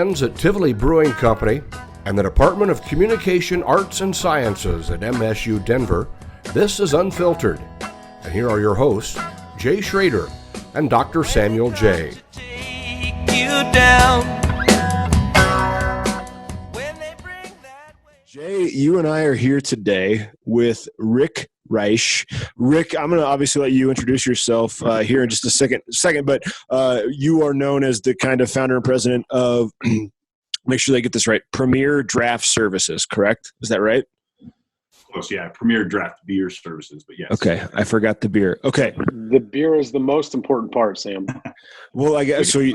friends at Tivoli Brewing Company and the Department of Communication Arts and Sciences at MSU Denver, this is Unfiltered. And here are your hosts, Jay Schrader and Dr. Samuel J. Jay, you and I are here today with Rick Raisch. Rick, I'm going to obviously let you introduce yourself here in just a second, but you are known as the kind of founder and president of, make sure they get this right, Premier Draft Services, correct? Is that right? Close, yeah. Premier Draft Beer Services, but yes. Okay, I forgot the beer. Okay. The beer is the most important part, Sam. Well, I guess so. We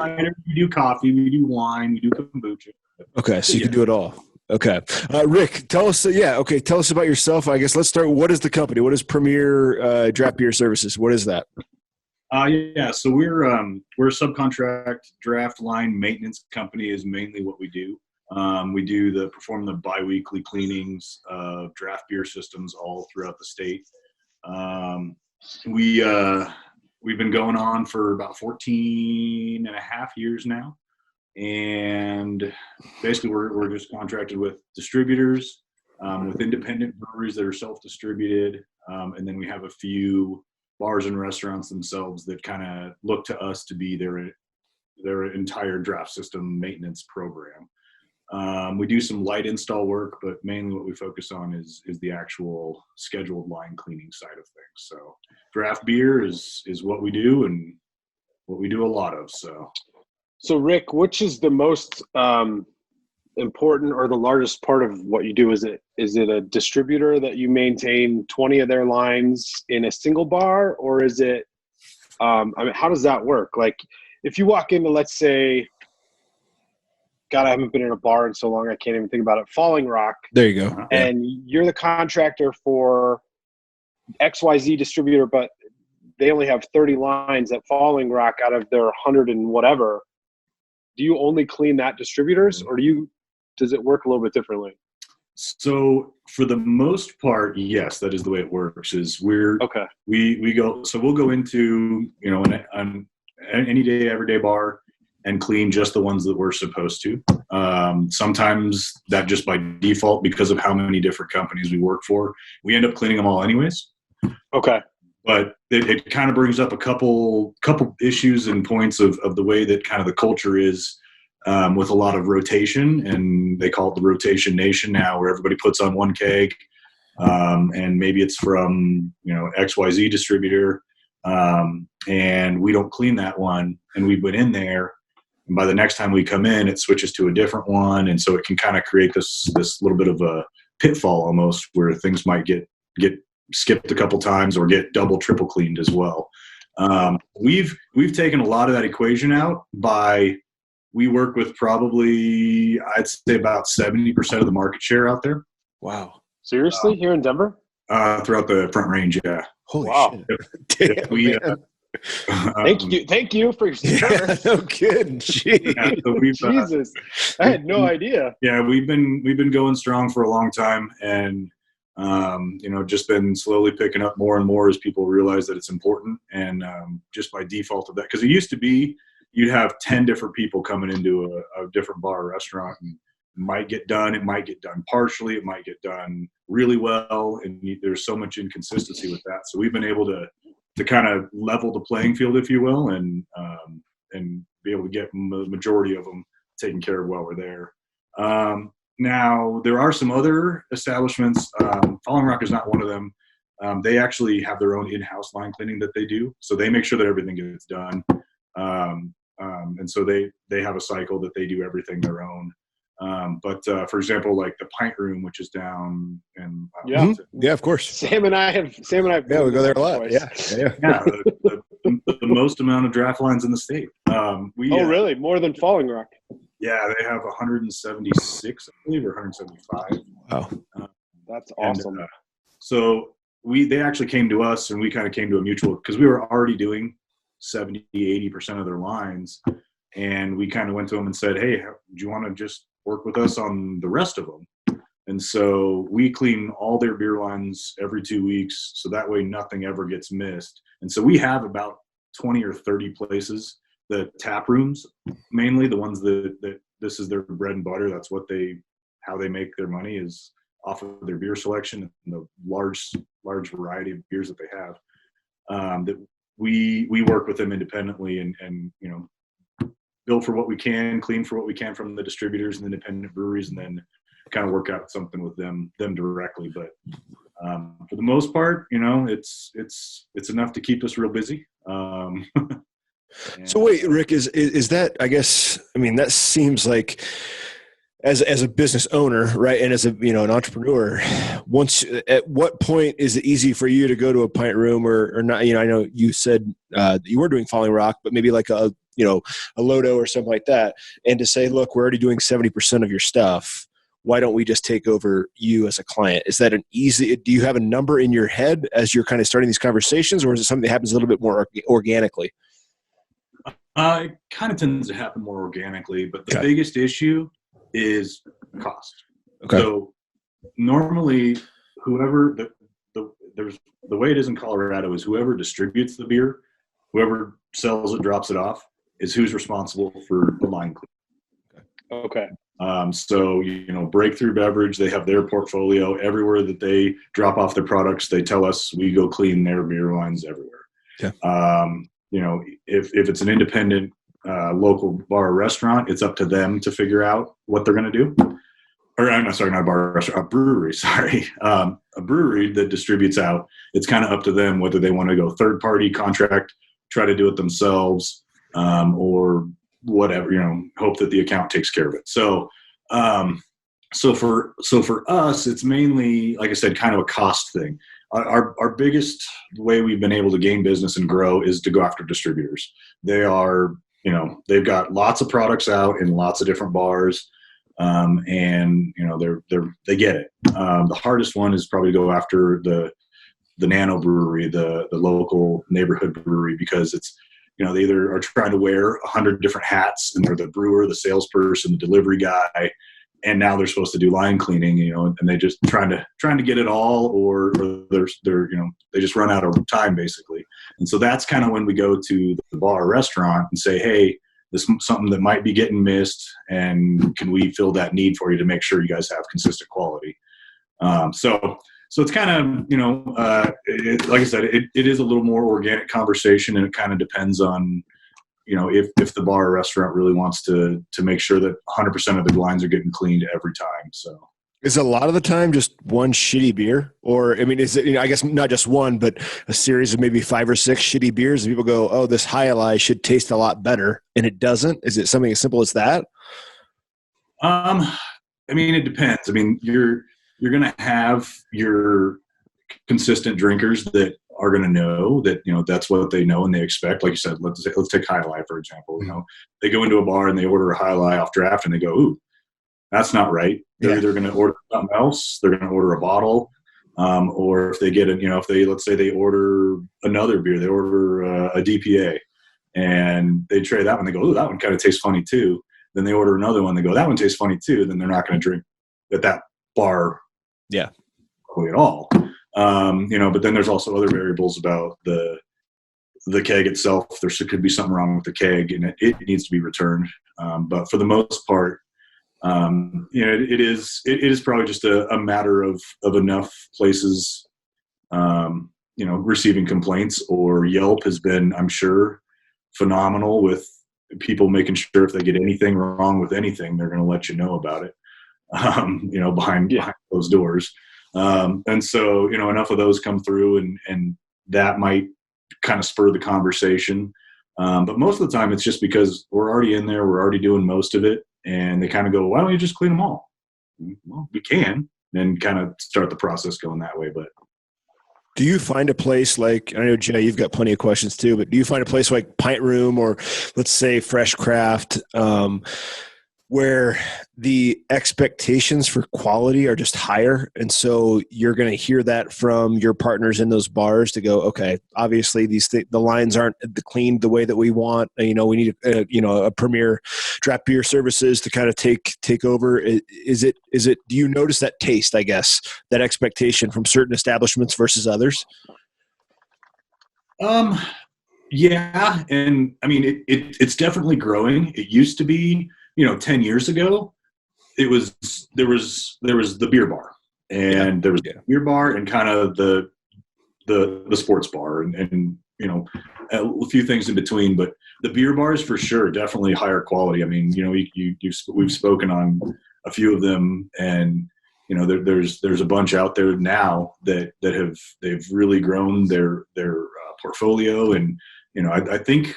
do coffee, we do wine, we do kombucha. Okay, so you can do it all. Okay. Rick, tell us, tell us about yourself. I guess let's start. What is the company? What is Premier Draft Beer Services? What is that? So we're a subcontract draft line maintenance company is mainly what we do. We perform the biweekly cleanings of draft beer systems all throughout the state. We've been going on for about 14 and a half years now. And basically we're just contracted with distributors, with independent breweries that are self-distributed. And then we have a few bars and restaurants themselves that kind of look to us to be their entire draft system maintenance program. We do some light install work, but mainly what we focus on is the actual scheduled line cleaning side of things. So draft beer is what we do and what we do a lot of. So Rick, which is the most important or the largest part of what you do? Is it a distributor that you maintain 20 of their lines in a single bar, or is it, how does that work? Like if you walk into, let's say, God, I haven't been in a bar in so long, I can't even think about it. Falling Rock. There you go. And you're the contractor for XYZ distributor, but they only have 30 lines at Falling Rock out of their 100 and whatever. Do you only clean that distributors, or does it work a little bit differently? So for the most part, yes, that is the way it works. We'll go into, an any day, everyday bar and clean just the ones that we're supposed to. Sometimes that just by default, because of how many different companies we work for, we end up cleaning them all anyways. Okay. But it kind of brings up a couple issues and points of the way that kind of the culture is with a lot of rotation, and they call it the rotation nation now, where everybody puts on one keg, and maybe it's from XYZ distributor, and we don't clean that one, and we've been in there, and by the next time we come in, it switches to a different one, and so it can kind of create this little bit of a pitfall almost, where things might get skipped a couple times or get double, triple cleaned as well. We've taken a lot of that equation out we work with probably, I'd say about 70% of the market share out there. Wow. Seriously? Here in Denver? Throughout the Front Range, yeah. Holy shit. Thank you for your service. No kidding. Yeah, so Jesus. I had no idea. Yeah, we've been going strong for a long time, and just been slowly picking up more and more as people realize that it's important. And just by default of that, because it used to be you'd have 10 different people coming into a different bar or restaurant, and it might get done partially, it might get done really well, and there's so much inconsistency with that. So we've been able to kind of level the playing field, if you will, and be able to get the majority of them taken care of while we're there. Now, there are some other establishments. Falling Rock is not one of them. They actually have their own in-house line cleaning that they do. So they make sure that everything gets done. And so they have a cycle that they do everything their own. But for example, like the Pint Room, which is down in yeah, of course. Sam and I have we go there a lot. Yeah. The most amount of draft lines in the state. Really? More than Falling Rock? Yeah, they have 176, I believe, or 175. Wow, that's awesome. So they actually came to us, and we kind of came to a mutual, because we were already doing 70-80% of their lines, and we kind of went to them and said, hey, do you want to just work with us on the rest of them? And so we clean all their beer lines every 2 weeks, so that way nothing ever gets missed. And so we have about 20 or 30 places, the tap rooms, mainly the ones that this is their bread and butter. That's how they make their money is off of their beer selection and the large variety of beers that they have. That we work with them independently and build for what we can, clean for what we can from the distributors and independent breweries, and then kind of work out something with them directly. But for the most part, it's enough to keep us real busy. So wait, Rick, is that, I guess, I mean, that seems like as a business owner, right, and as a an entrepreneur, at what point is it easy for you to go to a pint room or not? I know you said that you were doing Falling Rock, but maybe like a Lodo or something like that, and to say, look, we're already doing 70% of your stuff. Why don't we just take over you as a client? Is that do you have a number in your head as you're kind of starting these conversations, or is it something that happens a little bit more organically? It kind of tends to happen more organically, but the biggest issue is cost. Okay. So normally, whoever the way it is in Colorado is whoever distributes the beer, whoever sells it, drops it off, is who's responsible for the line clean. Okay. So Breakthrough Beverage, they have their portfolio everywhere that they drop off their products. They tell us we go clean their beer lines everywhere. Yeah. If it's an independent local bar or restaurant, it's up to them to figure out what they're going to do. Or I'm not sorry, not a bar or restaurant, a brewery. Sorry, a brewery that distributes out. It's kind of up to them whether they want to go third party contract, try to do it themselves, or whatever. Hope that the account takes care of it. So for us, it's mainly, like I said, kind of a cost thing. Our biggest way we've been able to gain business and grow is to go after distributors. They are, they've got lots of products out in lots of different bars, and they get it. The hardest one is probably to go after the nano brewery, the local neighborhood brewery, because it's, they either are trying to wear 100 different hats, and they're the brewer, the salesperson, the delivery guy, and now they're supposed to do line cleaning, and they just trying to get it all, or they're they just run out of time basically. And so that's kind of when we go to the bar or restaurant and say, hey, this is something that might be getting missed, and can we fill that need for you to make sure you guys have consistent quality? So it's kind of, like I said, it is a little more organic conversation, and it kind of depends on, if the bar or restaurant really wants to make sure that 100% of the lines are getting cleaned every time. So is a lot of the time just one shitty beer, or, I mean, is it, I guess not just one, but a series of maybe 5 or 6 shitty beers, and people go, oh, this High should taste a lot better, and it doesn't? Is it something as simple as that? I mean, it depends. I mean, you're going to have your consistent drinkers that are going to know that, that's what they know and they expect. Like you said, let's take High Life, for example. They go into a bar and they order a High Life off draft, and they go, ooh, that's not right. They're either going to order something else, they're going to order a bottle, or if they get let's say they order another beer, they order a DPA, and they try that one, they go, ooh, that one kind of tastes funny too. Then they order another one, they go, that one tastes funny too. Then they're not going to drink at that bar. Yeah. Probably at all. But then there's also other variables about the keg itself. There could be something wrong with the keg, and it needs to be returned. But for the most part, it is probably just a matter of enough places, receiving complaints, or Yelp has been, I'm sure, phenomenal with people making sure if they get anything wrong with anything, they're going to let you know about it. Behind closed doors. And so, enough of those come through, and that might kind of spur the conversation. But most of the time it's just because we're already in there, we're already doing most of it, and they kind of go, why don't you just clean them all? Well, we can, and kind of start the process going that way. But do you find a place like, I know, Jay, you've got plenty of questions too, but do you find a place like Pint Room, or let's say Fresh Craft, where the expectations for quality are just higher, and so you're going to hear that from your partners in those bars to go, okay, obviously the lines aren't cleaned the way that we want. We need a premier draft beer services to kind of take over. Is it? Do you notice that taste? I guess that expectation from certain establishments versus others. Yeah, and I mean it's definitely growing. It used to be, 10 years ago, there was the beer bar, and there was the beer bar and kind of the sports bar, and a few things in between. But the beer bars for sure, definitely higher quality. I mean, we've spoken on a few of them, and there's a bunch out there now they've really grown their portfolio. And I think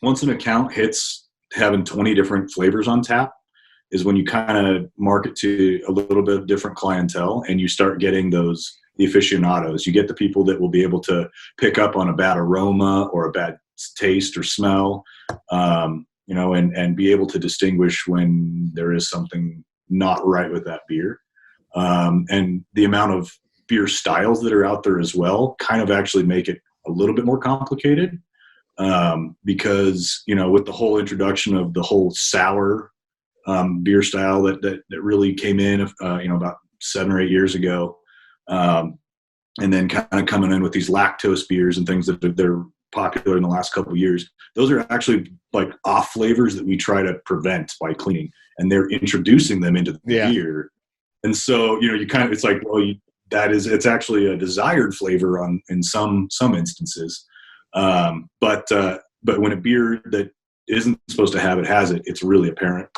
once an account hits having 20 different flavors on tap is when you kind of market to a little bit of different clientele, and you start getting the aficionados. You get the people that will be able to pick up on a bad aroma or a bad taste or smell, and be able to distinguish when there is something not right with that beer. And the amount of beer styles that are out there as well kind of actually make it a little bit more complicated, because with the whole introduction of the whole sour beer style that really came in about 7 or 8 years ago, and then kind of coming in with these lactose beers and things that they're popular in the last couple of years. Those are actually like off flavors that we try to prevent by cleaning, and they're introducing them into the beer. And so, you kind of, it's like, well, it's actually a desired flavor in some instances. But when a beer that isn't supposed to have it has it, it's really apparent.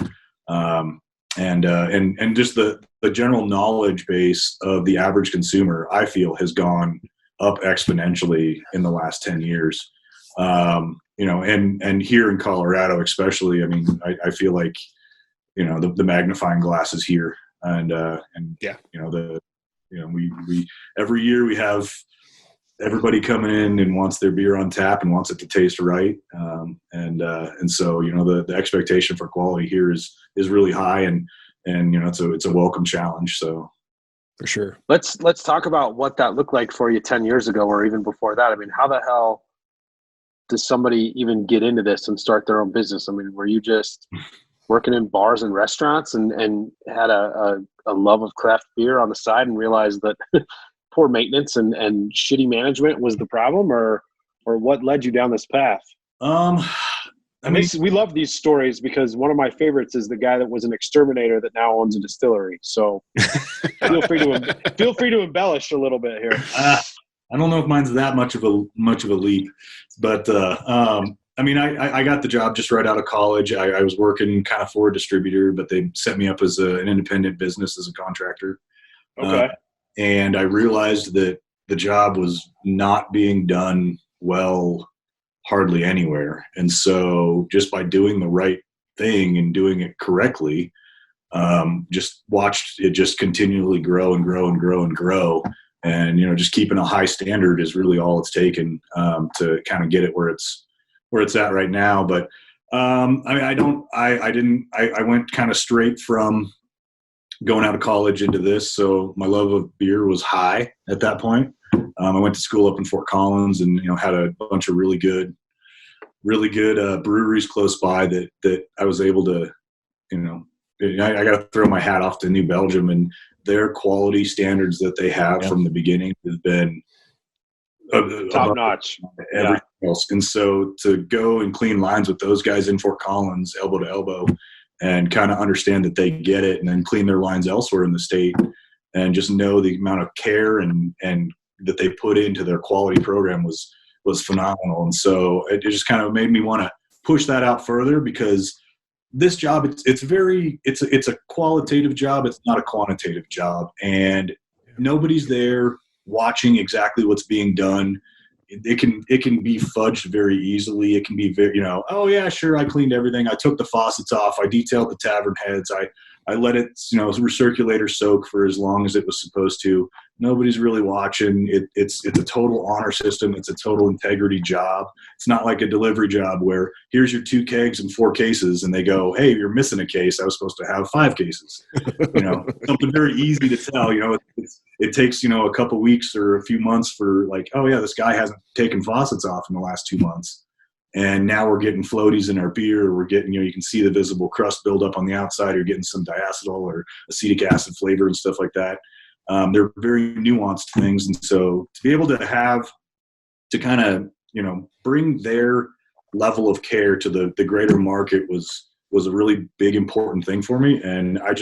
And just the general knowledge base of the average consumer, I feel, has gone up exponentially in the last 10 years. And here in Colorado, especially, I mean, I feel like, the magnifying glass is here. We every year we have everybody coming in and wants their beer on tap and wants it to taste right. And so, the expectation for quality here is really high, and it's a welcome challenge. So for sure. Let's talk about what that looked like for you 10 years ago, or even before that. I mean, how the hell does somebody even get into this and start their own business? I mean, were you just working in bars and restaurants and had a love of craft beer on the side and realized that poor maintenance and shitty management was the problem, or what led you down this path? We love these stories because one of my favorites is the guy that was an exterminator that now owns a distillery. So feel free to embellish a little bit here. I don't know if mine's that much of a leap, but I got the job just right out of college. I was working kind of for a distributor, but they set me up as an independent business as a contractor. Okay. And I realized that the job was not being done well hardly anywhere. And so just by doing the right thing and doing it correctly, just watched it just continually grow and grow and grow and grow. And, just keeping a high standard is really all it's taken to kind of get it where it's at right now. But I went kind of straight from going out of college into this. So my love of beer was high at that point. I went to school up in Fort Collins and, had a bunch of really good breweries close by that I was able to, I got to throw my hat off to New Belgium, and their quality standards that they have from the beginning has been top notch. Everything else. And so to go and clean lines with those guys in Fort Collins, elbow to elbow, and kind of understand that they get it, and then clean their lines elsewhere in the state, and just know the amount of care and that they put into their quality program was phenomenal. And so it just kind of made me want to push that out further, because this job, it's a qualitative job. It's not a quantitative job, and nobody's there watching exactly what's being done. It can be fudged very easily. It can be very, oh yeah, sure, I cleaned everything. I took the faucets off. I detailed the tavern heads. I let it, recirculator soak for as long as it was supposed to. Nobody's really watching. It's a total honor system. It's a total integrity job. It's not like a delivery job where here's your 2 kegs and 4 cases, and they go, hey, you're missing a case. I was supposed to have 5 cases. Something very easy to tell. It takes a couple weeks or a few months for like, oh yeah, this guy hasn't taken faucets off in the last 2 months. And now we're getting floaties in our beer. We're getting, you can see the visible crust build up on the outside. You're getting some diacetyl or acetic acid flavor and stuff like that. They're very nuanced things. And so to be able to kind of, bring their level of care to the greater market was was a really big, important thing for me. And I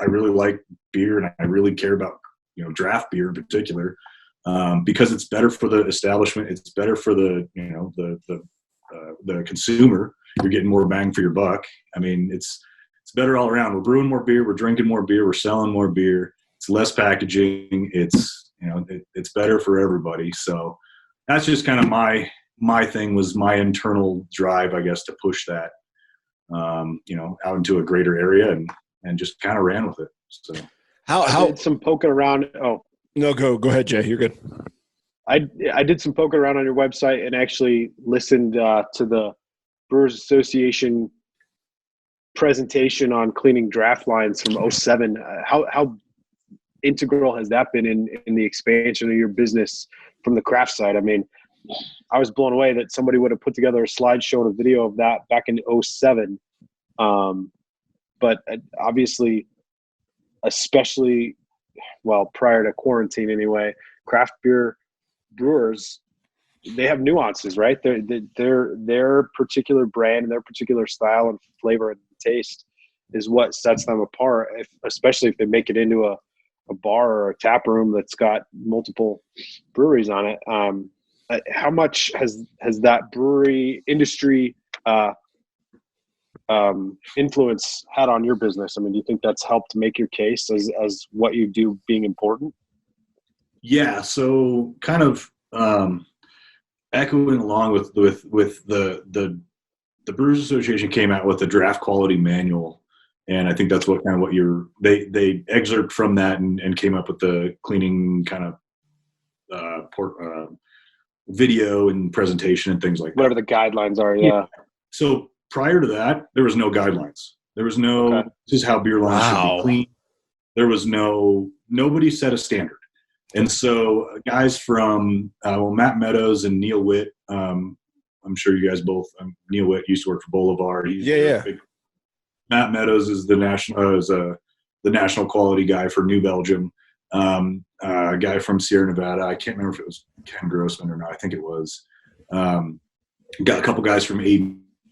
really like beer, and I really care about, draft beer in particular, because it's better for the establishment. It's better for the, the consumer. You're getting more bang for your buck. I mean, it's better all around. We're brewing more beer. We're drinking more beer. We're selling more beer. It's less packaging. It's, it's better for everybody. So that's just kind of my thing, was my internal drive, I guess, to push that, out into a greater area, and just kind of ran with it. So I did some poking around. Oh no, go ahead, Jay. You're good. I did some poking around on your website and actually listened to the Brewers Association presentation on cleaning draft lines from 2007. How integral has that been in the expansion of your business from the craft side? I mean, I was blown away that somebody would have put together a slideshow and a video of that back in 2007. But obviously, especially, prior to quarantine anyway, craft beer brewers, they have nuances, right? Their particular brand and their particular style and flavor and taste is what sets them apart, especially if they make it into a bar or a tap room that's got multiple breweries on it. How much has that brewery industry influence had on your business? I mean, do you think that's helped make your case as what you do being important? Yeah. So kind of echoing along with the Brewers Association came out with a draft quality manual. And I think that's what they excerpt from that and came up with the cleaning kind of video and presentation and things like that. Whatever the guidelines are, yeah. So prior to that, there was no guidelines. There was no, This is how beer lines should be cleaned. There was nobody set a standard. And so guys from, Matt Meadows and Neil Witt, I'm sure you guys both, Neil Witt used to work for Boulevard. Matt Meadows is the national quality guy for New Belgium. A guy from Sierra Nevada. I can't remember if it was Ken Grossman or not. I think it was. Got a couple guys from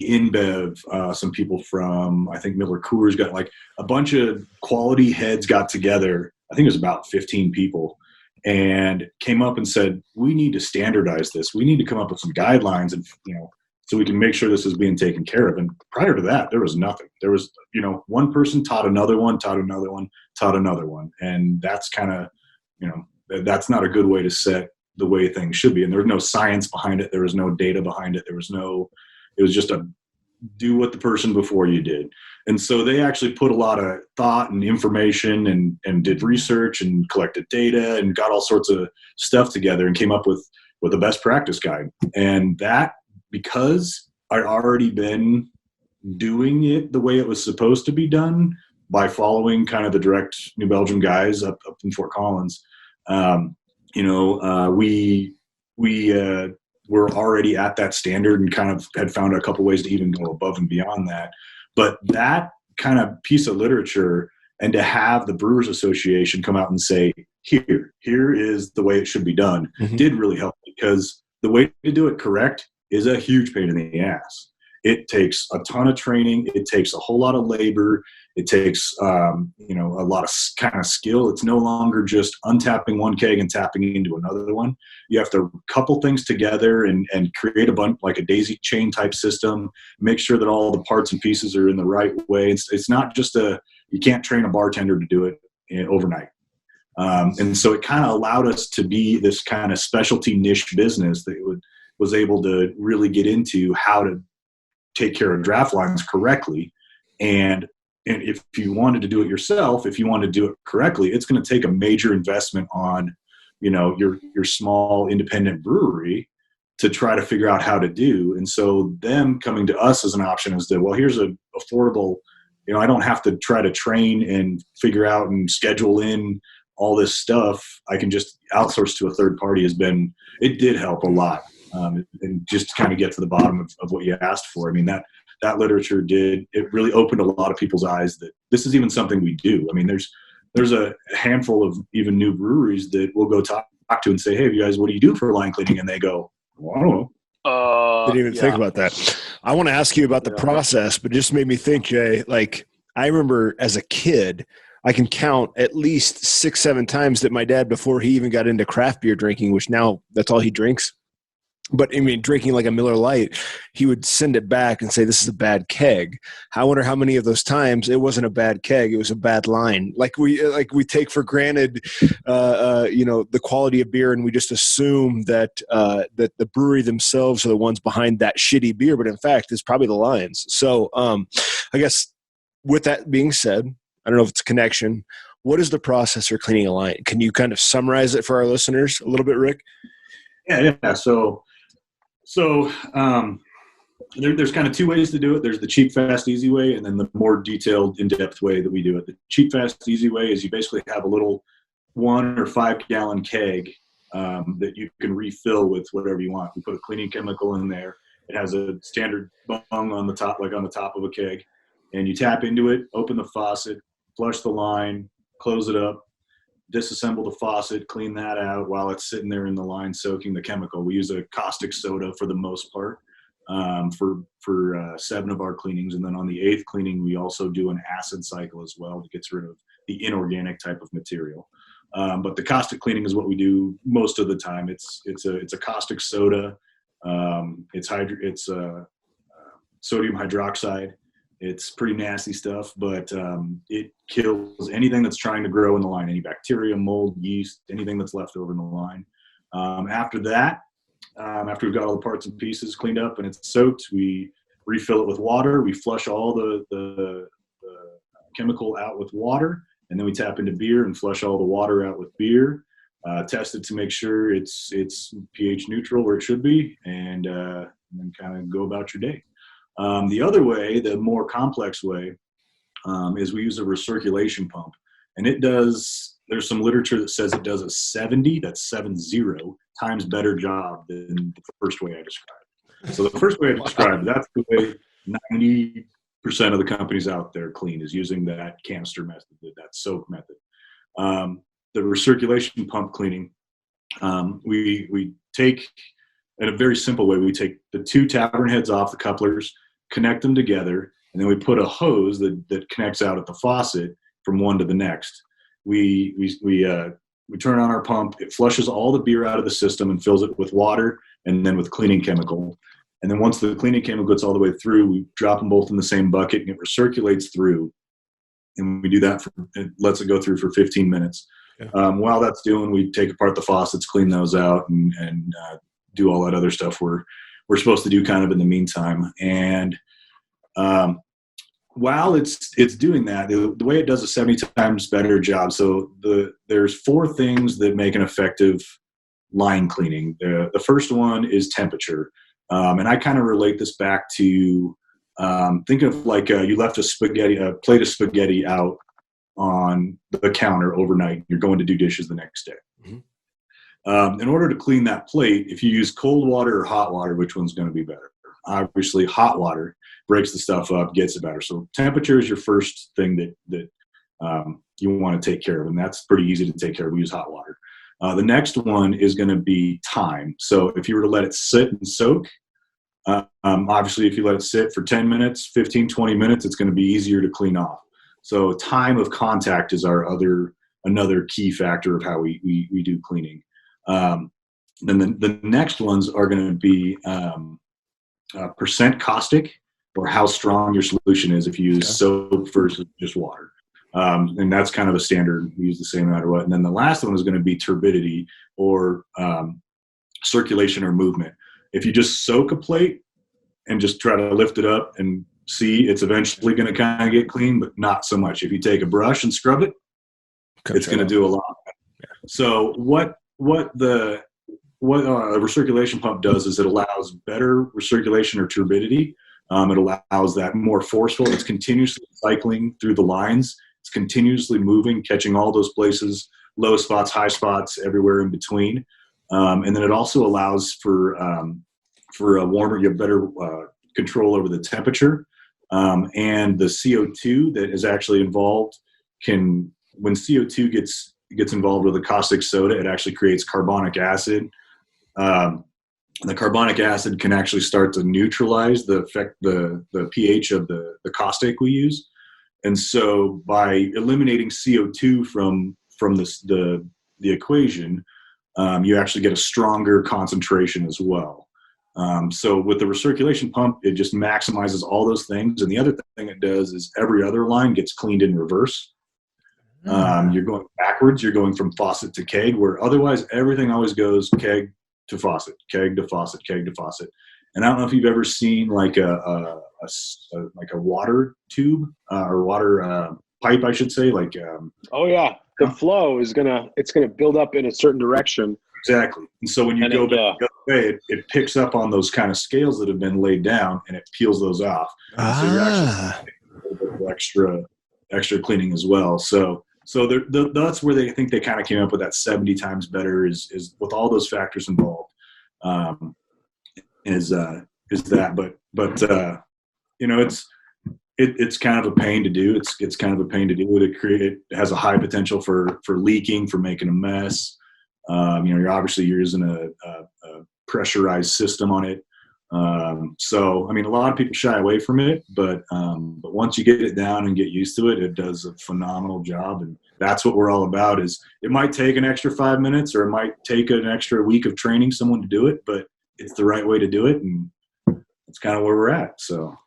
InBev, some people from, I think, Miller Coors. Got like a bunch of quality heads got together. I think it was about 15 people, and came up and said, we need to standardize this. We need to come up with some guidelines, and so we can make sure this is being taken care of. And prior to that, there was nothing. There was, one person taught another one, taught another one, taught another one. And that's kind of, that's not a good way to set the way things should be. And there was no science behind it. There was no data behind it. It was just a do what the person before you did. And so they actually put a lot of thought and information and did research and collected data and got all sorts of stuff together and came up with a best practice guide. And that, because I'd already been doing it the way it was supposed to be done by following kind of the direct New Belgium guys up in Fort Collins, we were already at that standard and kind of had found a couple ways to even go above and beyond that. But that kind of piece of literature, and to have the Brewers Association come out and say, here is the way it should be done, did really help, because the way to do it correct is a huge pain in the ass. It takes a ton of training. It takes a whole lot of labor. It takes, a lot of kind of skill. It's no longer just untapping one keg and tapping into another one. You have to couple things together and create a bunch, like a daisy chain type system, make sure that all the parts and pieces are in the right way. It's not just you can't train a bartender to do it overnight. And so it kind of allowed us to be this kind of specialty niche business that was able to really get into how to take care of draft lines correctly. And if you wanted to do it yourself, if you want to do it correctly, it's going to take a major investment on, your small independent brewery to try to figure out how to do. And so them coming to us as an option is that, well, here's a affordable, I don't have to try to train and figure out and schedule in all this stuff. I can just outsource to a third party. It did help a lot. And just to kind of get to the bottom of what you asked for. I mean, that literature it really opened a lot of people's eyes that this is even something we do. I mean, there's a handful of even new breweries that we'll go talk to and say, hey, you guys, what do you do for line cleaning? And they go, well, I don't know. Didn't even think about that. I want to ask you about the Yeah. process, but it just made me think, Jay, like I remember as a kid, I can count at least 6, 7 times that my dad, before he even got into craft beer drinking, which now that's all he drinks. But I mean, drinking like a Miller Lite, he would send it back and say, "This is a bad keg." I wonder how many of those times it wasn't a bad keg; it was a bad line. Like we take for granted, the quality of beer, and we just assume that that the brewery themselves are the ones behind that shitty beer. But in fact, it's probably the lines. So, I guess with that being said, I don't know if it's a connection. What is the process for cleaning a line? Can you kind of summarize it for our listeners a little bit, Rick? Yeah. So there's kind of two ways to do it. There's the cheap, fast, easy way, and then the more detailed, in-depth way that we do it. The cheap, fast, easy way is you basically have a little 1 or 5 gallon keg that you can refill with whatever you want. We put a cleaning chemical in there. It has a standard bung on the top, like on the top of a keg, and you tap into it, open the faucet, flush the line, close it up, disassemble the faucet, clean that out while it's sitting there in the line soaking the chemical. We use a caustic soda for the most part for 7 of our cleanings. And then on the 8th cleaning, we also do an acid cycle as well that gets rid of the inorganic type of material. But the caustic cleaning is what we do most of the time. It's a caustic soda. It's sodium hydroxide. It's pretty nasty stuff, but it kills anything that's trying to grow in the line, any bacteria, mold, yeast, anything that's left over in the line. After that, after we've got all the parts and pieces cleaned up and it's soaked, we refill it with water. We flush all the chemical out with water, and then we tap into beer and flush all the water out with beer. Test it to make sure it's pH neutral where it should be, and then kind of go about your day. The other way, the more complex way, is we use a recirculation pump. And there's some literature that says it does a 70 times better job than the first way I described. So the first way I described, that's the way 90% of the companies out there clean, is using that canister method, that soak method. The recirculation pump cleaning, we take, in a very simple way, we take the 2 tavern heads off the couplers, connect them together, and then we put a hose that connects out at the faucet from one to the next. We turn on our pump. It flushes all the beer out of the system and fills it with water and then with cleaning chemical. And then once the cleaning chemical gets all the way through, we drop them both in the same bucket and it recirculates through. And we do that it lets it go through for 15 minutes. Yeah. While that's doing, we take apart the faucets, clean those out, and do all that other stuff we're supposed to do kind of in the meantime. And while it's doing that, the way it does a 70 times better job. So there's 4 things that make an effective line cleaning. The first one is temperature. And I kind of relate this back to, think of like you left a plate of spaghetti out on the counter overnight. You're going to do dishes the next day. Mm-hmm. In order to clean that plate, if you use cold water or hot water, which one's going to be better? Obviously, hot water breaks the stuff up, gets it better. So temperature is your first thing that you want to take care of, and that's pretty easy to take care of. We use hot water. The next one is going to be time. So if you were to let it sit and soak, obviously if you let it sit for 10 minutes, 15, 20 minutes, it's going to be easier to clean off. So time of contact is another key factor of how we do cleaning. Then the next ones are going to be percent caustic, or how strong your solution is if you use soap versus just water. And that's kind of a standard. We use the same no matter what. And then the last one is going to be turbidity, or circulation or movement. If you just soak a plate and just try to lift it up and see, it's eventually going to kind of get clean, but not so much. If you take a brush and scrub it, it's going to do a lot. Yeah. So what a recirculation pump does is it allows better recirculation or turbidity. It allows that more forceful. It's continuously cycling through the lines. It's continuously moving, catching all those places, low spots, high spots, everywhere in between. And then it also allows for a warmer, you have better control over the temperature. And the CO2 that is actually involved when CO2 gets involved with a caustic soda, it actually creates carbonic acid. the carbonic acid can actually start to neutralize the pH of the caustic we use. And so by eliminating CO2 from the equation, you actually get a stronger concentration as well. So with the recirculation pump, it just maximizes all those things. And the other thing it does is every other line gets cleaned in reverse. You're going backwards. You're going from faucet to keg, where otherwise everything always goes keg to faucet, keg to faucet, keg to faucet. And I don't know if you've ever seen like a water tube or water pipe, I should say. Like oh yeah, the flow is gonna build up in a certain direction. Exactly. And so when you go back the other way, it picks up on those kind of scales that have been laid down, and it peels those off. And so you're actually a little bit of extra cleaning as well. So that's where they think they kind of came up with that 70 times better is with all those factors involved. Is that, but you know, it's kind of a pain to do. It's kind of a pain to do. It has a high potential for leaking, for making a mess. You know, you're using a pressurized system on it. So, I mean, a lot of people shy away from it, but once you get it down and get used to it, it does a phenomenal job. And that's what we're all about. Is it might take an extra 5 minutes, or it might take an extra week of training someone to do it, but it's the right way to do it. And that's kind of where we're at. So.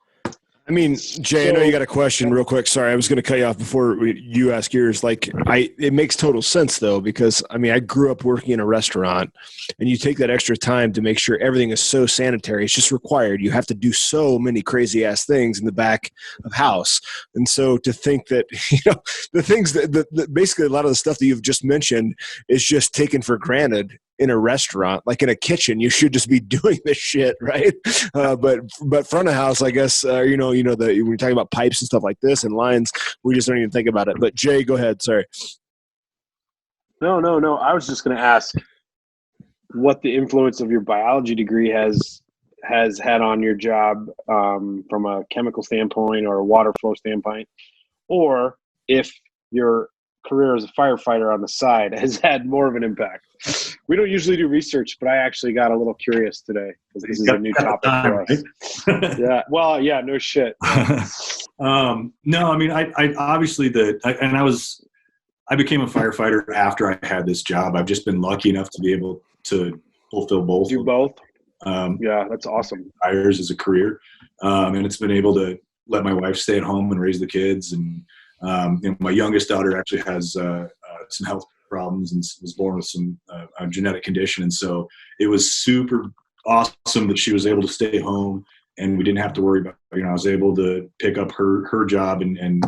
I mean, Jay, I know you got a question real quick. Sorry, I was going to cut you off before you ask yours. Like, it makes total sense though, because I mean, I grew up working in a restaurant, and you take that extra time to make sure everything is so sanitary. It's just required. You have to do so many crazy ass things in the back of house. And so to think that, you know, the things that basically a lot of the stuff that you've just mentioned is just taken for granted in a restaurant, like in a kitchen, you should just be doing this shit, right? But front of house, I guess, when you're talking about pipes and stuff like this and lines, we just don't even think about it. But Jay, go ahead. Sorry. No. I was just going to ask what the influence of your biology degree has had on your job from a chemical standpoint or a water flow standpoint, or if your career as a firefighter on the side has had more of an impact. We don't usually do research, but I actually got a little curious today because this is a new topic for us. Right? Yeah. Well, yeah, no shit. No, I mean, I obviously I became a firefighter after I had this job. I've just been lucky enough to be able to fulfill both. Do both? Yeah, that's awesome. Fires as a career. And it's been able to let my wife stay at home and raise the kids. And my youngest daughter actually has some health problems and was born with some genetic condition. And so it was super awesome that she was able to stay home, and we didn't have to worry about, I was able to pick up her job and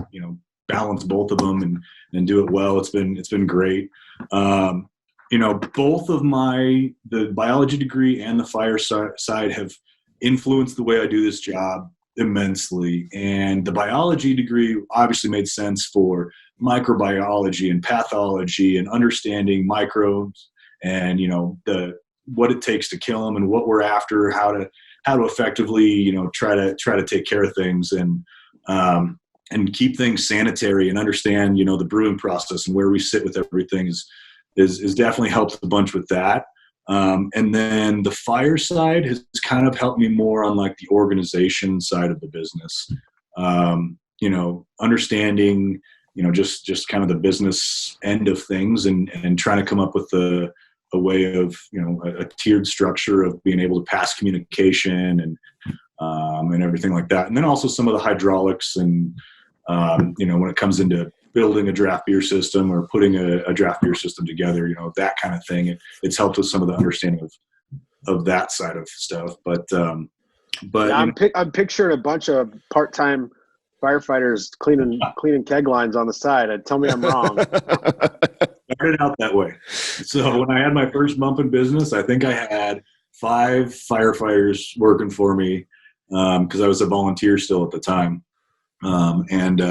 balance both of them and do it well. It's been great. Both of the biology degree and the fire side have influenced the way I do this job immensely. And the biology degree obviously made sense for microbiology and pathology and understanding microbes and what it takes to kill them and what we're after, how to effectively try to take care of things and keep things sanitary and understand the brewing process and where we sit with everything is definitely helped a bunch with that. And then the fire side has kind of helped me more on like the organization side of the business. Understanding, just kind of the business end of things and trying to come up with a way of, a tiered structure of being able to pass communication and everything like that. And then also some of the hydraulics and, when it comes into building a draft beer system or putting a draft beer system together, that kind of thing. It's helped with some of the understanding of that side of stuff. But yeah, I'm picturing a bunch of part-time firefighters cleaning keg lines on the side. Tell me I'm wrong. Started out that way. So when I had my first bump in business, I think I had 5 firefighters working for me because I was a volunteer still at the time. And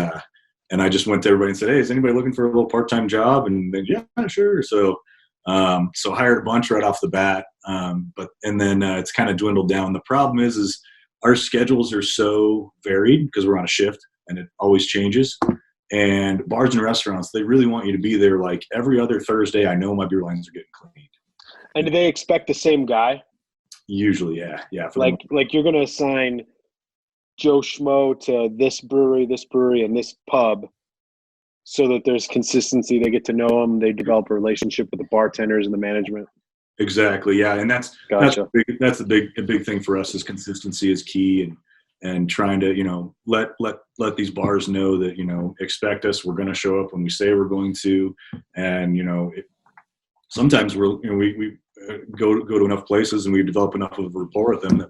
I just went to everybody and said, "Hey, is anybody looking for a little part-time job?" And then, yeah, sure. So hired a bunch right off the bat. And then it's kind of dwindled down. The problem is our schedules are so varied because we're on a shift and it always changes. And bars and restaurants, they really want you to be there like every other Thursday. I know my beer lines are getting cleaned. And do they expect the same guy? Usually, yeah. Like you're going to assign Joe Schmo to this brewery, and this pub, so that there's consistency. They get to know them. They develop a relationship with the bartenders and the management. Exactly. Yeah. And Gotcha. that's a big thing for us is consistency is key, and trying to, let these bars know that, expect us. We're going to show up when we say we're going to. And, sometimes we go to enough places and we develop enough of a rapport with them that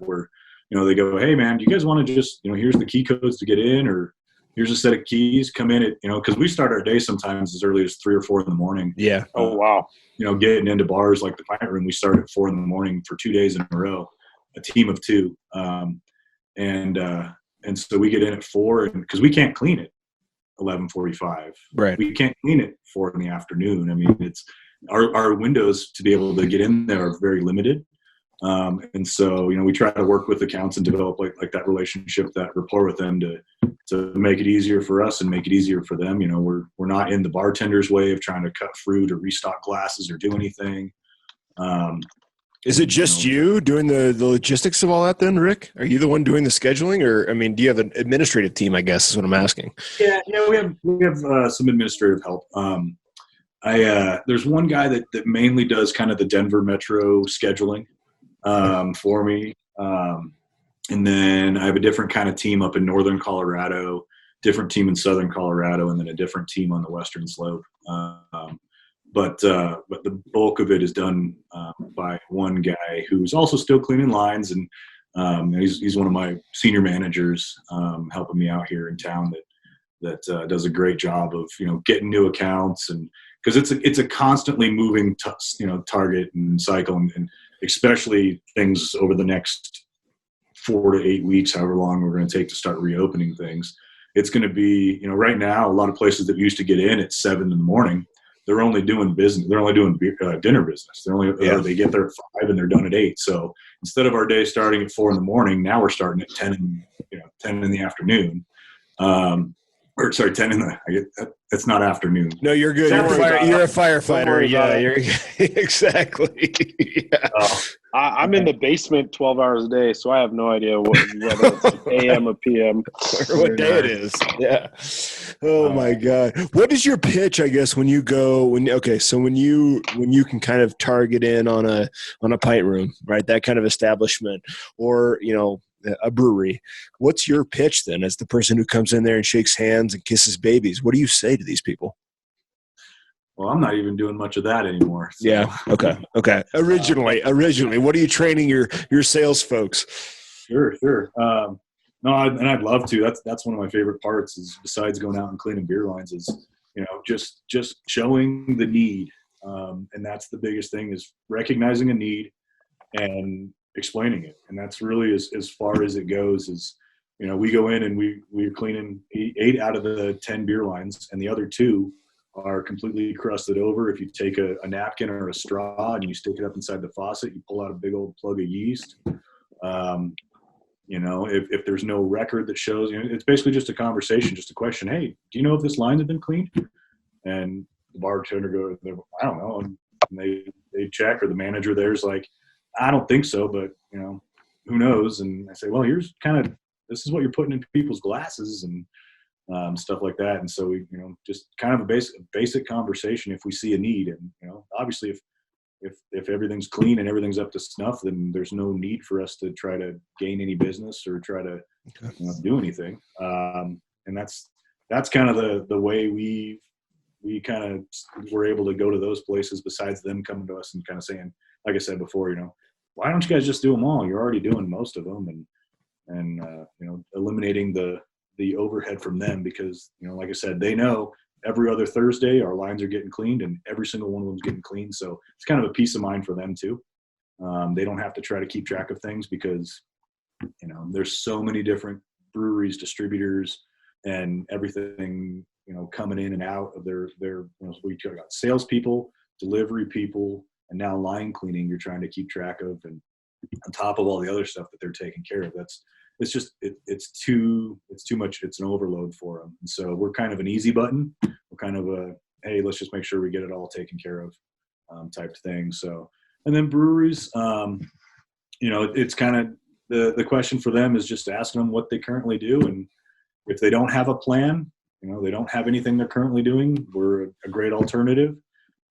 they go, hey man, do you guys want to just, here's the key codes to get in, or here's a set of keys, come in at, because we start our day sometimes as early as 3 or 4 in the morning. Yeah. Oh, wow. Getting into bars like the Pint Room, we start at 4 in the morning for 2 days in a row, a team of 2. And so we get in at 4, and because we can't clean it 11:45. Right. We can't clean it 4 in the afternoon. I mean, it's our windows to be able to get in there are very limited. And so, we try to work with accounts and develop like that relationship, that rapport with them to make it easier for us and make it easier for them. We're not in the bartender's way of trying to cut fruit or restock glasses or do anything. Is it just you doing the logistics of all that then, Rick? Are you the one doing the scheduling, or, do you have an administrative team, I guess is what I'm asking? Yeah, we have some administrative help. There's one guy that mainly does kind of the Denver metro scheduling for me. And then I have a different kind of team up in northern Colorado, different team in southern Colorado, and then a different team on the western slope. But the bulk of it is done by one guy who's also still cleaning lines, and he's one of my senior managers helping me out here in town that does a great job of getting new accounts, and because it's a constantly moving target and cycle, and especially things over the next 4 to 8 weeks, however long we're going to take to start reopening things. It's going to be right now a lot of places that used to get in at 7 in the morning. They're only doing business. They're only doing dinner business. They get there at 5 and they're done at 8. So instead of our day starting at 4 in the morning, now we're starting at 10 in the afternoon. 10 in the. It's not afternoon. No, you're good. You're a firefighter. Yeah, you're exactly. Yeah. I'm in the basement 12 hours a day, so I have no idea whether it's AM or PM or what day it is. Yeah. Oh my God. What is your pitch? I guess when you can kind of target in on a pint room, right? That kind of establishment, or a brewery. What's your pitch then, as the person who comes in there and shakes hands and kisses babies? What do you say to these people? Well, I'm not even doing much of that anymore. So. Yeah. Okay. Originally, what are you training your sales folks? Sure. No, and I'd love to. That's one of my favorite parts, is besides going out and cleaning beer lines, is just showing the need, and that's the biggest thing, is recognizing a need and explaining it. And that's really as far as it goes. Is we go in and we're cleaning 8 out of the 10 beer lines, and the other 2 are completely crusted over. If you take a napkin or a straw and you stick it up inside the faucet, you pull out a big old plug of yeast. If there's no record that shows, it's basically just a conversation, just a question. Hey, do you know if this line has been cleaned? And the bartender goes, I don't know. And they check, or the manager there's like, I don't think so, but who knows? And I say, well, this is what you're putting in people's glasses, and stuff like that. And so we, just kind of a basic conversation if we see a need. And, obviously if everything's clean and everything's up to snuff, then there's no need for us to try to gain any business or try to do anything. And that's kind of the way we kind of were able to go to those places, besides them coming to us and kind of saying, like I said before, why don't you guys just do them all? You're already doing most of them, and eliminating the overhead from them, because like I said, they know every other Thursday our lines are getting cleaned, and every single one of them's getting cleaned. So it's kind of a peace of mind for them too. They don't have to try to keep track of things, because there's so many different breweries, distributors, and everything coming in and out of their we got salespeople, delivery people, and now line cleaning you're trying to keep track of, and on top of all the other stuff that they're taking care of. It's too much. It's an overload for them. And so we're kind of an easy button. We're kind of a, hey, let's just make sure we get it all taken care of type thing. So, and then breweries, it's kind of the question for them is just asking them what they currently do. And if they don't have a plan, they don't have anything they're currently doing, we're a great alternative.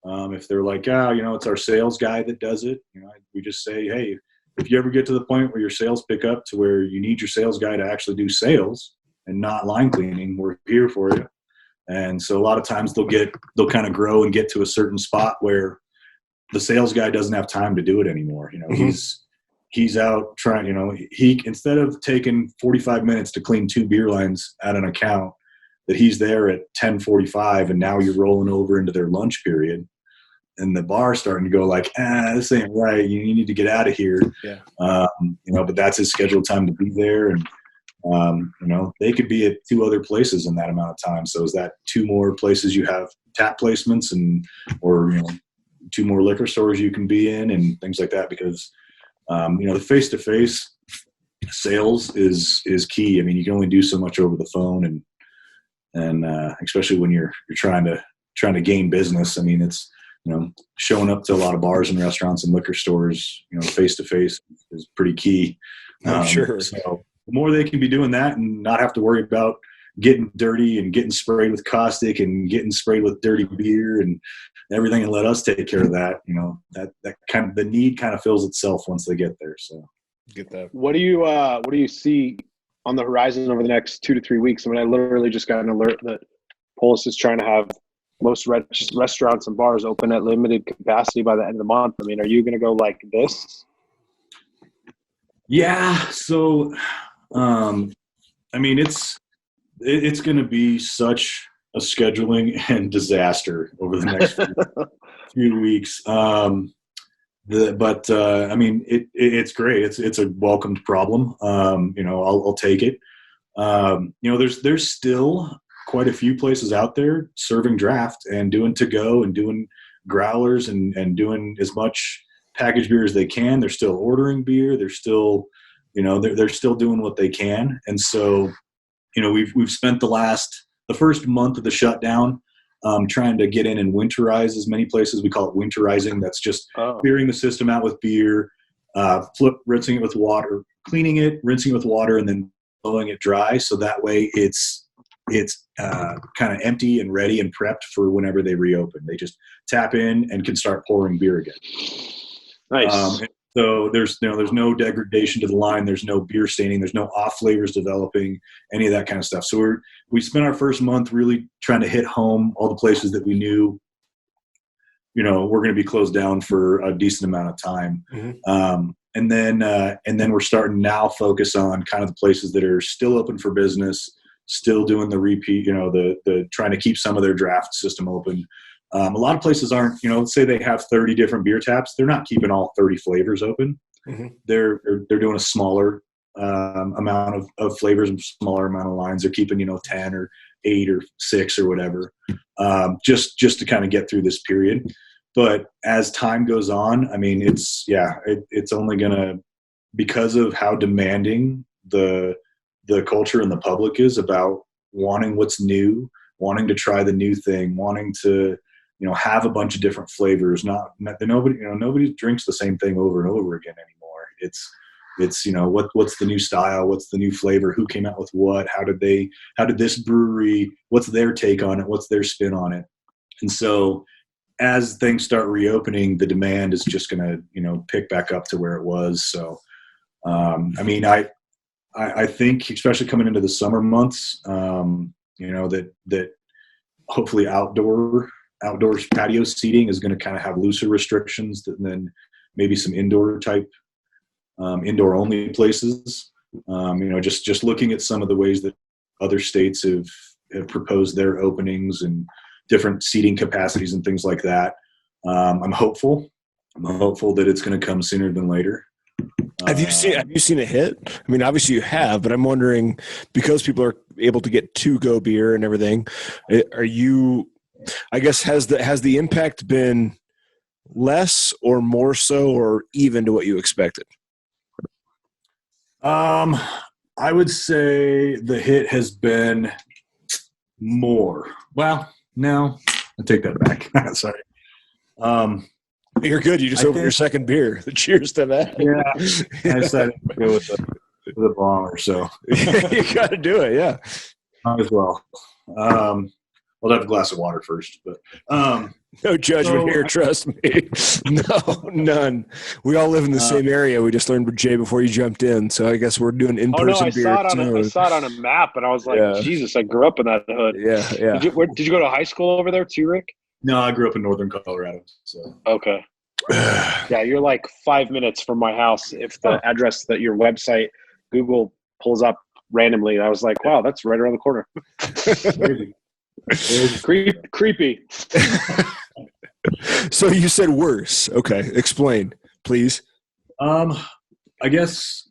If they're like, it's our sales guy that does it, we just say, hey, if you ever get to the point where your sales pick up to where you need your sales guy to actually do sales and not line cleaning, we're here for you. And so a lot of times they'll kind of grow and get to a certain spot where the sales guy doesn't have time to do it anymore. He's out trying, he, instead of taking 45 minutes to clean 2 beer lines at an account, that he's there at 10:45 and now you're rolling over into their lunch period and the bar's starting to go like, this ain't right. You need to get out of here. Yeah. But that's his scheduled time to be there. And, they could be at 2 other places in that amount of time. So is that 2 more places you have tap placements or 2 more liquor stores you can be in and things like that? Because, the face-to-face sales is key. I mean, you can only do so much over the phone and especially when you're trying to gain business. I mean, it's, showing up to a lot of bars and restaurants and liquor stores, face-to-face is pretty key. I'm sure. So the more they can be doing that and not have to worry about getting dirty and getting sprayed with caustic and getting sprayed with dirty beer and everything, and let us take care of that, that kind of, the need kind of fills itself once they get there. So get that. What do you see on the horizon over the next 2 to 3 weeks? I mean, I literally just got an alert that Polis is trying to have most restaurants and bars open at limited capacity by the end of the month. I mean, are you going to go like this? Yeah. So, I mean, it's going to be such a scheduling and disaster over the next few weeks. I mean, it's great. It's a welcomed problem. I'll take it. There's still quite a few places out there serving draft and doing to go and doing growlers and doing as much packaged beer as they can. They're still ordering beer. They're still, they're still doing what they can. And so, we've spent the first month of the shutdown trying to get in and winterize as many places. We call it winterizing. That's just clearing the system out with beer, rinsing it with water, cleaning it, rinsing it with water, and then blowing it dry. So that way it's kind of empty and ready and prepped for whenever they reopen. They just tap in and can start pouring beer again. Nice. So there's no degradation to the line. There's no beer staining. There's no off flavors developing, any of that kind of stuff. So we spent our first month really trying to hit home all the places that we knew, we're going to be closed down for a decent amount of time. Mm-hmm. And then we're starting now focus on kind of the places that are still open for business, still doing the repeat, the trying to keep some of their draft system open. A lot of places aren't, let's say they have 30 different beer taps. They're not keeping all 30 flavors open. Mm-hmm. They're doing a smaller amount of flavors and smaller amount of lines. They're keeping, 10 or 8 or 6 or whatever, just to kind of get through this period. But as time goes on, I mean, it's only going to, because of how demanding the culture and the public is about wanting what's new, wanting to try the new thing, wanting to, have a bunch of different flavors. Nobody drinks the same thing over and over again anymore. It's what's the new style? What's the new flavor? Who came out with what? How did this brewery, what's their take on it? What's their spin on it? And so as things start reopening, the demand is just going to, pick back up to where it was. So, I mean, I think especially coming into the summer months, that hopefully outdoors patio seating is going to kind of have looser restrictions than then maybe some indoor only places. Just looking at some of the ways that other states have proposed their openings and different seating capacities and things like that. I'm hopeful that it's going to come sooner than later. Have you seen a hit? I mean, obviously you have, but I'm wondering, because people are able to get to-go beer and everything, I guess, has the impact been less or more so or even to what you expected? I would say the hit has been more. Well, no, I take that back. Sorry. You're good. You just opened your second beer. Cheers to that. Yeah. I decided to go with the bomber, so. You got to do it, yeah. Might as well. I'll have a glass of water first, but no judgment here, trust me. No, none. We all live in the same area. We just learned Jay before you jumped in, so I guess we're doing in-person beer. I saw it on a map, and I was like, Jesus, I grew up in that hood. Yeah. Did you go to high school over there too, Rick? No, I grew up in northern Colorado. So okay. Yeah, you're like 5 minutes from my house. If the address that your website Google pulls up randomly, I was like, wow, that's right around the corner. Creepy. So you said worse. Okay, explain, please. I guess,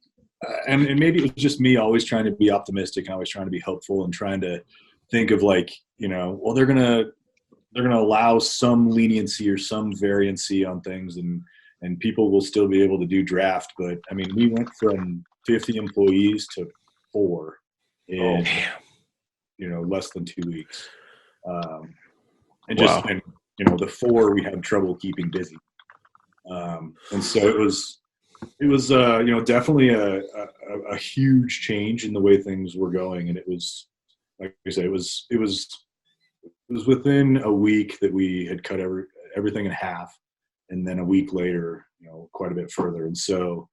and maybe it was just me always trying to be optimistic and always trying to be hopeful and trying to think of like, well, they're gonna allow some leniency or some variancy on things, and people will still be able to do draft. But I mean, we went from 50 employees to 4 in less than 2 weeks. And the 4 we had trouble keeping busy. And so it was definitely a huge change in the way things were going. And it was, like I said, it was within a week that we had cut everything in half. And then a week later, quite a bit further. And so,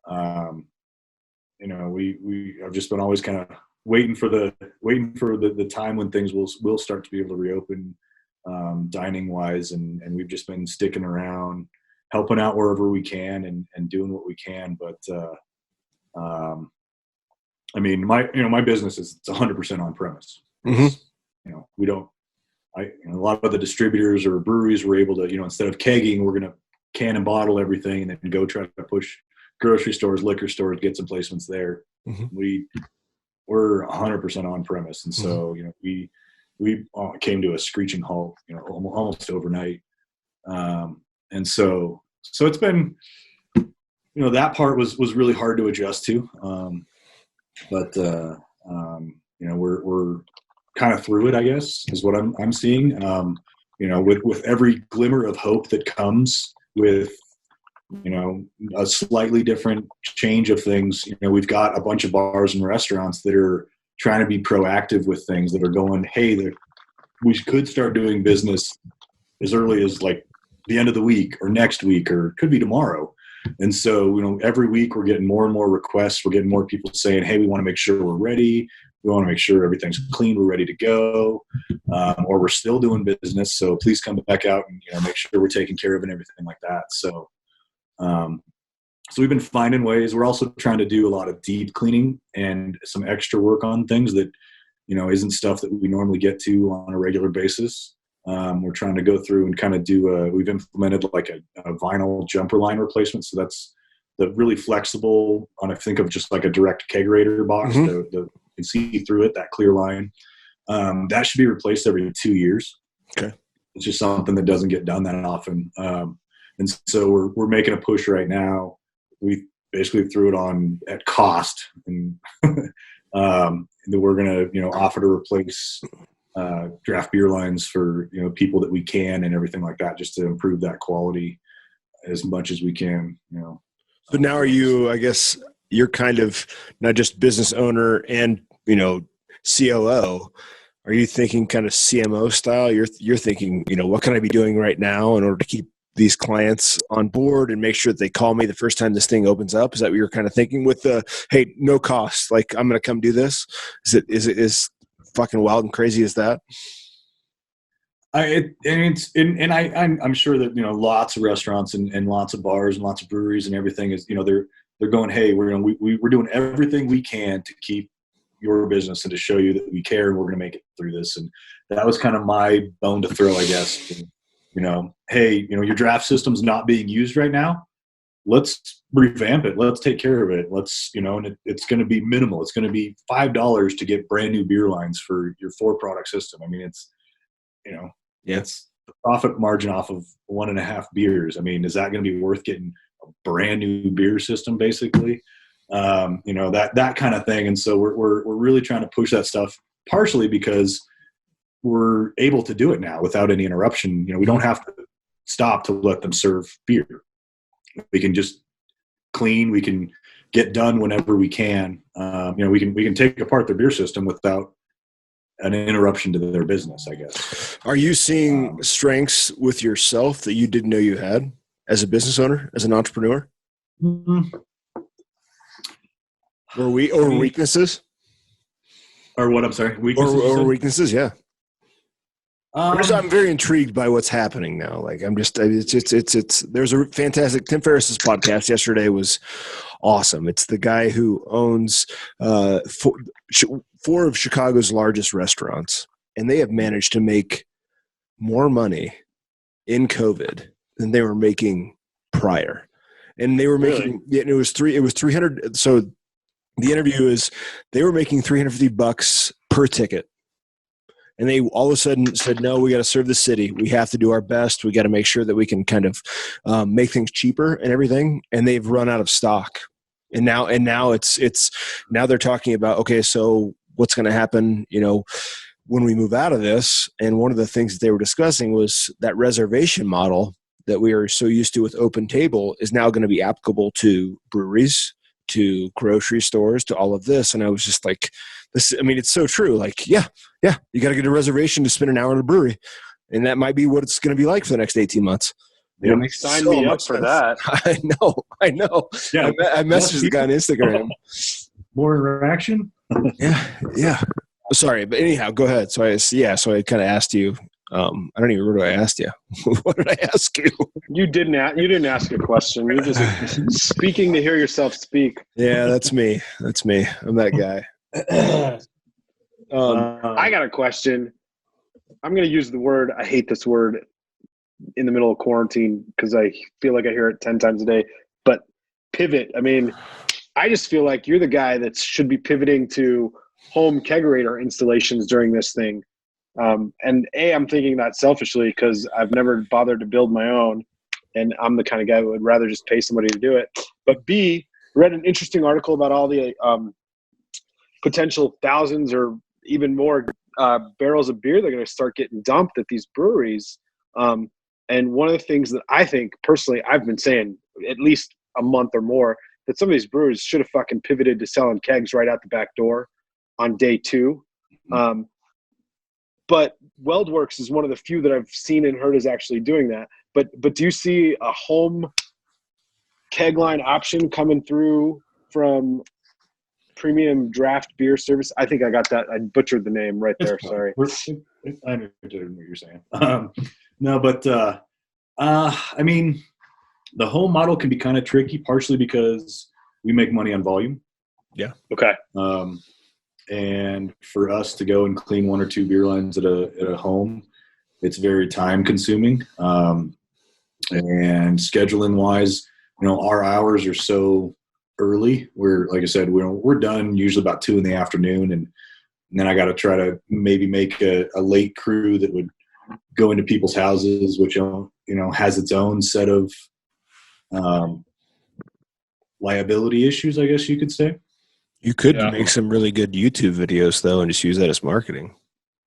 I've just been always kind of waiting for the time when things will start to be able to reopen, dining wise, and we've just been sticking around, helping out wherever we can and doing what we can. But I mean, my business is 100% on premise. Mm-hmm. We don't. A lot of the distributors or breweries were able to, instead of kegging, we're going to can and bottle everything and then go try to push grocery stores, liquor stores, get some placements there. Mm-hmm. We're 100% on premise. And so, we came to a screeching halt, almost overnight. And so it's been, that part was really hard to adjust to. But we're kind of through it, I guess, is what I'm seeing. With every glimmer of hope that comes with, a slightly different change of things. We've got a bunch of bars and restaurants that are trying to be proactive with things, that are going, hey, we could start doing business as early as like the end of the week or next week, or it could be tomorrow. And so, every week we're getting more and more requests. We're getting more people saying, hey, we want to make sure we're ready. We want to make sure everything's clean. We're ready to go. Or we're still doing business. So please come back out and, make sure we're taking care of and everything like that. So, so we've been finding ways. We're also trying to do a lot of deep cleaning and some extra work on things that, isn't stuff that we normally get to on a regular basis. We're trying to go through and kind of we've implemented like a vinyl jumper line replacement. So that's the really flexible on, I think of just like a direct kegerator box. Mm-hmm. You can see through it, that clear line. That should be replaced every 2 years. Okay. It's just something that doesn't get done that often. And so we're making a push right now. We basically threw it on at cost, and that we're going to, offer to replace draft beer lines for, people that we can and everything like that, just to improve that quality as much as we can, So now are you, I guess you're kind of not just business owner and, COO. Are you thinking kind of CMO style? You're thinking, what can I be doing right now in order to keep these clients on board and make sure that they call me the first time this thing opens up? Is that what you're kind of thinking with the, hey, no cost, like I'm going to come do this? Is it fucking wild and crazy as that? I'm sure that, lots of restaurants and lots of bars and lots of breweries and everything is, they're going, hey, we're doing everything we can to keep your business and to show you that we care and we're going to make it through this. And that was kind of my bone to throw, I guess. And, hey, your draft system's not being used right now. Let's revamp it. Let's take care of it. Let's, and it's going to be minimal. It's going to be $5 to get brand new beer lines for your 4-product system. I mean, it's, it's the profit margin off of 1.5 beers. I mean, is that going to be worth getting a brand new beer system, basically? That kind of thing. And so we're really trying to push that stuff, partially because we're able to do it now without any interruption. We don't have to stop to let them serve beer. We can just clean. We can get done whenever we can. We can take apart their beer system without an interruption to their business, I guess. Are you seeing strengths with yourself that you didn't know you had as a business owner, as an entrepreneur? Mm-hmm. Or weaknesses? Or what? I'm sorry, weaknesses. Or weaknesses? Yeah. I'm very intrigued by what's happening now. Like it's there's a fantastic Tim Ferriss's podcast yesterday was awesome. It's the guy who owns four of Chicago's largest restaurants, and they have managed to make more money in COVID than they were making prior. And they were making, it was 300. So the interview is they were making $350 per ticket. And they all of a sudden said, no, we got to serve the city. We have to do our best. We got to make sure that we can kind of make things cheaper and everything. And they've run out of stock. And now now they're talking about, okay, so what's going to happen, when we move out of this? And one of the things that they were discussing was that reservation model that we are so used to with Open Table is now going to be applicable to breweries, to grocery stores, to all of this. And I was just like, it's so true. Like, yeah, you got to get a reservation to spend an hour at a brewery. And that might be what it's going to be like for the next 18 months. Yeah, sign me up for that. I know. Yeah, I messaged the guy on Instagram. More interaction? Yeah. Sorry, but anyhow, go ahead. So I kind of asked you. I don't even remember what I asked you. What did I ask you? You didn't ask a question. You're just speaking to hear yourself speak. Yeah, that's me. I'm that guy. I got a question. I'm going to use the word. I hate this word in the middle of quarantine because I feel like I hear it 10 times a day. But pivot. I just feel like you're the guy that should be pivoting to home kegerator installations during this thing. And I'm thinking that selfishly because I've never bothered to build my own, and I'm the kind of guy who would rather just pay somebody to do it. But B, read an interesting article about all the potential thousands or even more barrels of beer they're going to start getting dumped at these breweries. And one of the things that I think personally, I've been saying at least a month or more, that some of these brewers should have fucking pivoted to selling kegs right out the back door on day 2. But WeldWorks is one of the few that I've seen and heard is actually doing that. But do you see a home keg line option coming through from Premium Draft Beer Service? I think I got that. I butchered the name right there. Sorry. I understood what you're saying. No, but the whole model can be kind of tricky, partially because we make money on volume. Yeah. Okay. And for us to go and clean 1 or 2 beer lines at a home, it's very time consuming. And scheduling wise, our hours are so early. Like I said, we're done usually about 2 PM, and then I got to try to maybe make a late crew that would go into people's houses, which has its own set of liability issues, I guess you could say. You could make some really good YouTube videos though, and just use that as marketing.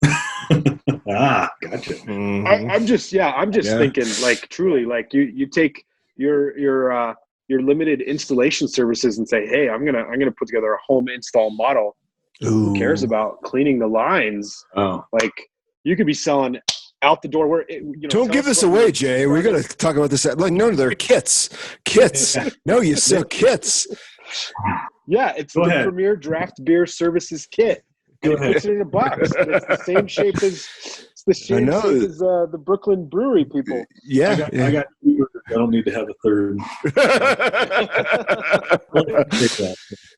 Gotcha. Mm-hmm. I'm just thinking, like, truly, like you take your limited installation services and say, hey, I'm gonna put together a home install model. Ooh. Who cares about cleaning the lines? Oh, like you could be selling out the door. Don't give this away, Jay. We're gonna talk about this. Like, no, they're kits. Yeah. No, you sell kits. Yeah, it's Go the ahead. Premier Draft Beer Services kit. And it puts it in a box. It's the same shape as the Brooklyn Brewery people. Yeah, I got 2. I don't need to have a third.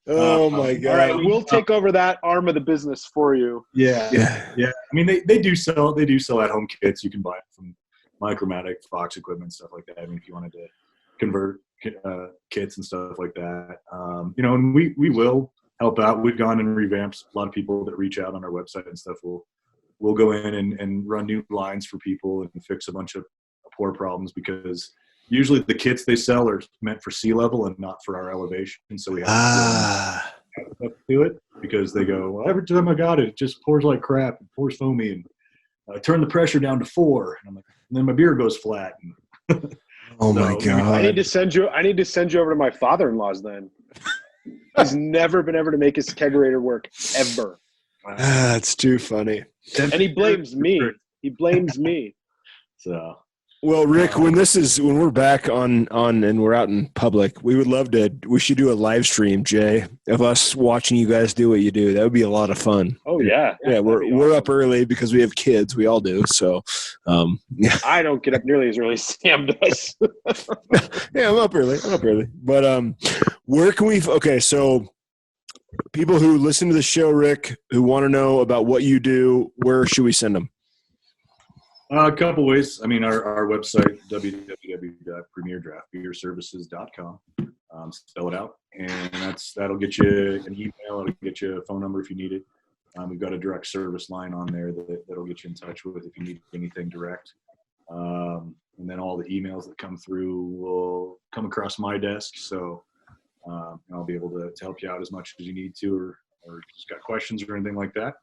Oh my God! All right, we'll take over that arm of the business for you. Yeah. They do sell at home kits. You can buy it from Micromatic, Fox Equipment, stuff like that. If you wanted to convert kits and stuff like that, and we will help out. We've gone and revamped a lot of people that reach out on our website and stuff. We'll go in and run new lines for people and fix a bunch of poor problems, because usually the kits they sell are meant for sea level and not for our elevation. So we have to do it, because they go, well, every time I got it, it just pours like crap and pours foamy, and turn the pressure down to 4. And I'm like, and then my beer goes flat. And Oh my So, God. I need to send you over to my father-in-law's then. He's never been able to make his kegerator work ever. That's too funny. And he blames me. He blames me. So Well, Rick, when we're back on and we're out in public, we should do a live stream, Jay, of us watching you guys do what you do. That would be a lot of fun. Oh yeah. Yeah, we're up early because we have kids. We all do. So, yeah. I don't get up nearly as early as Sam does. Yeah, I'm up early. But where can we? Okay, so people who listen to the show, Rick, who want to know about what you do, where should we send them? a couple ways. I mean, our website, www.premierdraftbeerservices.com. Spell it out, and that'll get you an email. It'll get you a phone number if you need it. We've got a direct service line on there that'll get you in touch with if you need anything direct. And then all the emails that come through will come across my desk, so I'll be able to help you out as much as you need to, or just got questions or anything like that.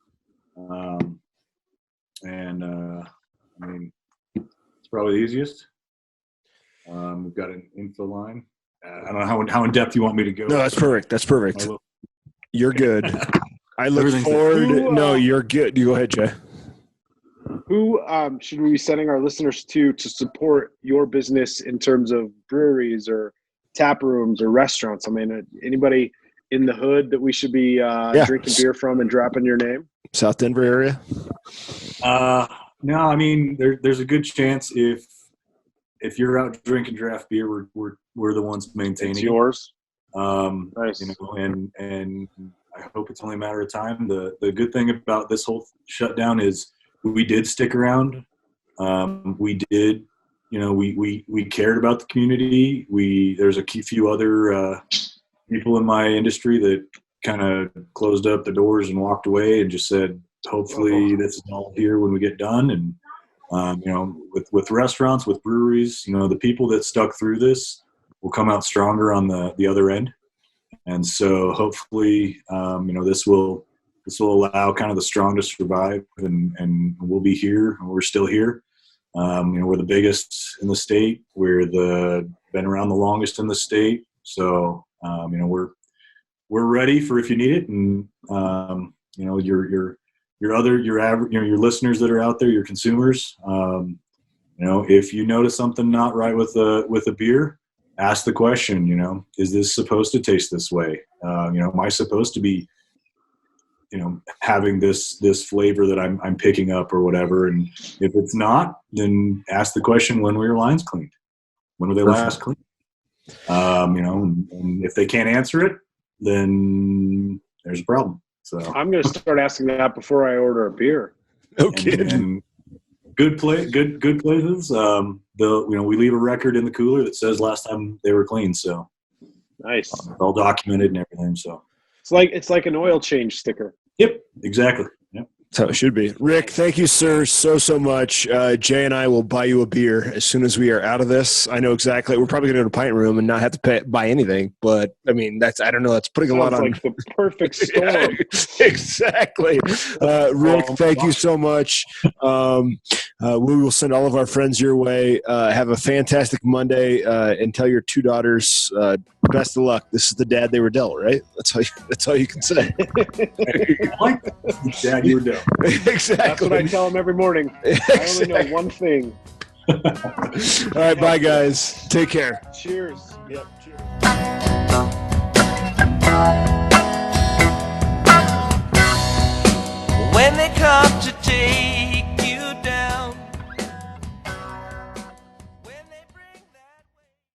I mean, it's probably the easiest. We've got an info line. I don't know how in depth you want me to go. No, that's perfect. You're good. I look forward. No, you're good. You go ahead, Jay. Who should we be sending our listeners to support your business in terms of breweries or tap rooms or restaurants? I mean, anybody in the hood that we should be drinking beer from and dropping your name? South Denver area? No, I mean, there's a good chance if you're out drinking draft beer, we're the ones maintaining. It's yours. Nice. You know, and I hope it's only a matter of time. The good thing about this whole shutdown is we did stick around. We did, we cared about the community. There's a few other people in my industry that kind of closed up the doors and walked away and just said, hopefully this is all here when we get done. And with restaurants, with breweries, the people that stuck through this will come out stronger on the other end. And so hopefully, this will allow kind of the strong to survive, and we'll be here, and we're still here. We're the biggest in the state. Been around the longest in the state. So, we're ready for if you need it. And, your listeners that are out there, your consumers, if you notice something not right with a beer, ask the question, is this supposed to taste this way? Am I supposed to be, having this flavor that I'm picking up or whatever? And if it's not, then ask the question, when were your lines cleaned? When were they last cleaned? And if they can't answer it, then there's a problem. So I'm going to start asking that before I order a beer. Okay. And good places. We leave a record in the cooler that says last time they were clean. So nice. It's all documented and everything. So it's like an oil change sticker. Yep, exactly. Yep. That's how it should be. Rick, thank you, sir, so much. Jay and I will buy you a beer as soon as we are out of this. I know exactly. We're probably going to go to Pint Room and not have to buy anything. But, I mean, that's putting a lot on. Like the perfect storm. Yeah, exactly. Rick, thank you so much. We will send all of our friends your way. Have a fantastic Monday, and tell your two daughters best of luck. This is the dad they were dealt, right? That's all you can say. Dad, you were dealt. Exactly. That's what I tell them every morning. Exactly. I only know one thing. All right, bye, guys. Take care. Cheers. Yep, cheers.